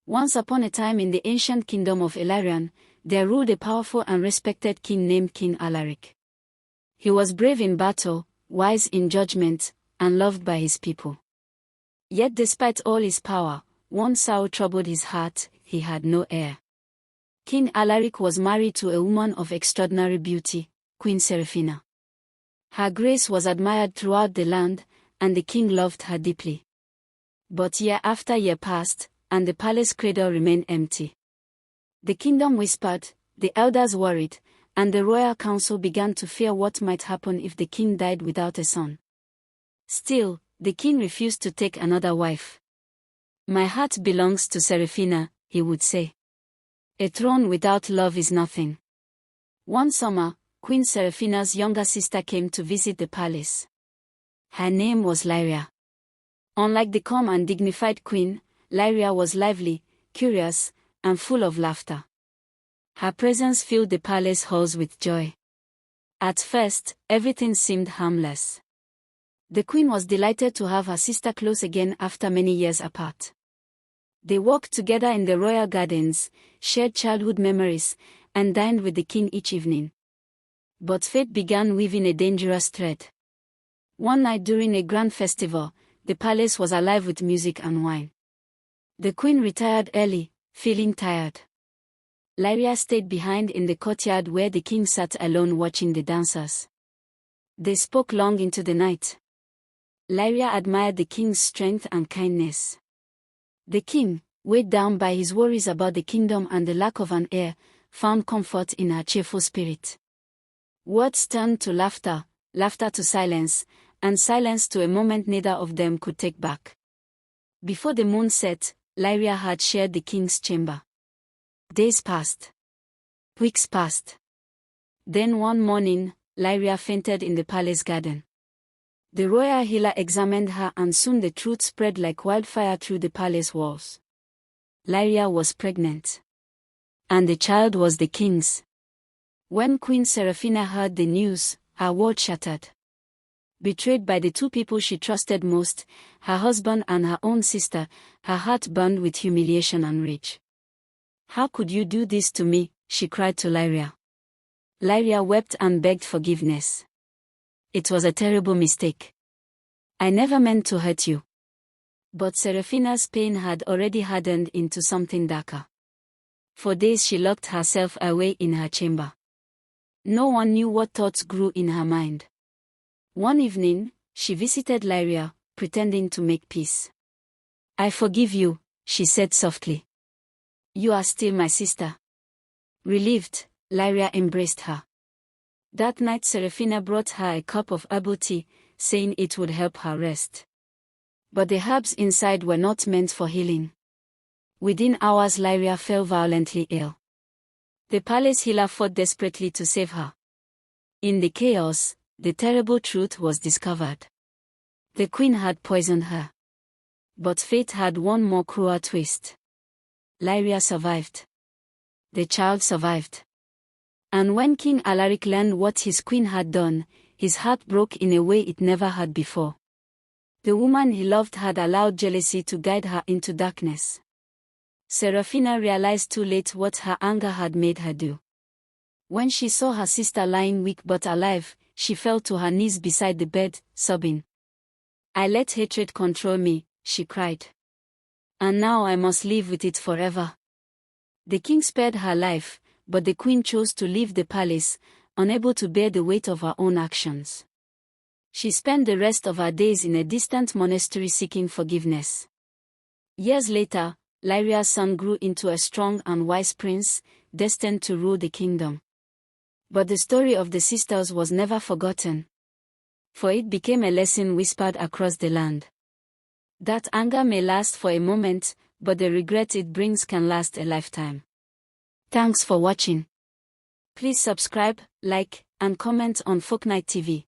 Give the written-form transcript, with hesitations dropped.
Once upon a time in the ancient kingdom of Illyrian, there ruled a powerful and respected king named King Alaric. He was brave in battle, wise in judgment, and loved by his people. Yet despite all his power, one sorrow troubled his heart: he had no heir. King Alaric was married to a woman of extraordinary beauty, Queen Seraphina. Her grace was admired throughout the land, and the king loved her deeply. But year after year passed, and the palace cradle remained empty. The kingdom whispered, the elders worried, and the royal council began to fear what might happen if the king died without a son. Still, the king refused to take another wife. "My heart belongs to Seraphina," he would say. "A throne without love is nothing." One summer, Queen Seraphina's younger sister came to visit the palace. Her name was Lyria. Unlike the calm and dignified queen, Lyria was lively, curious, and full of laughter. Her presence filled the palace halls with joy. At first, everything seemed harmless. The queen was delighted to have her sister close again after many years apart. They walked together in the royal gardens, shared childhood memories, and dined with the king each evening. But fate began weaving a dangerous thread. One night during a grand festival, the palace was alive with music and wine. The queen retired early, feeling tired. Lyria stayed behind in the courtyard where the king sat alone watching the dancers. They spoke long into the night. Lyria admired the king's strength and kindness. The king, weighed down by his worries about the kingdom and the lack of an heir, found comfort in her cheerful spirit. Words turned to laughter, laughter to silence, and silence to a moment neither of them could take back. Before the moon set, Lyria had shared the king's chamber. Days passed. Weeks passed. Then one morning, Lyria fainted in the palace garden. The royal healer examined her, and soon the truth spread like wildfire through the palace walls. Lyria was pregnant. And the child was the king's. When Queen Seraphina heard the news, her world shattered. Betrayed by the two people she trusted most, her husband and her own sister, her heart burned with humiliation and rage. "How could you do this to me?" she cried to Lyria. Lyria wept and begged forgiveness. "It was a terrible mistake. I never meant to hurt you." But Seraphina's pain had already hardened into something darker. For days she locked herself away in her chamber. No one knew what thoughts grew in her mind. One evening, she visited Lyria, pretending to make peace. "I forgive you," she said softly. "You are still my sister." Relieved, Lyria embraced her. That night Seraphina brought her a cup of herbal tea, saying it would help her rest. But the herbs inside were not meant for healing. Within hours Lyria fell violently ill. The palace healer fought desperately to save her. In the chaos, the terrible truth was discovered. The queen had poisoned her. But fate had one more cruel twist. Lyria survived. The child survived. And when King Alaric learned what his queen had done, his heart broke in a way it never had before. The woman he loved had allowed jealousy to guide her into darkness. Seraphina realized too late what her anger had made her do. When she saw her sister lying weak but alive, she fell to her knees beside the bed, sobbing. "I let hatred control me," she cried. "And now I must live with it forever." The king spared her life, but the queen chose to leave the palace, unable to bear the weight of her own actions. She spent the rest of her days in a distant monastery seeking forgiveness. Years later, Lyria's son grew into a strong and wise prince, destined to rule the kingdom. But the story of the sisters was never forgotten. For it became a lesson whispered across the land. That anger may last for a moment, but the regret it brings can last a lifetime. Thanks for watching. Please subscribe, like, and comment on Folk Night TV.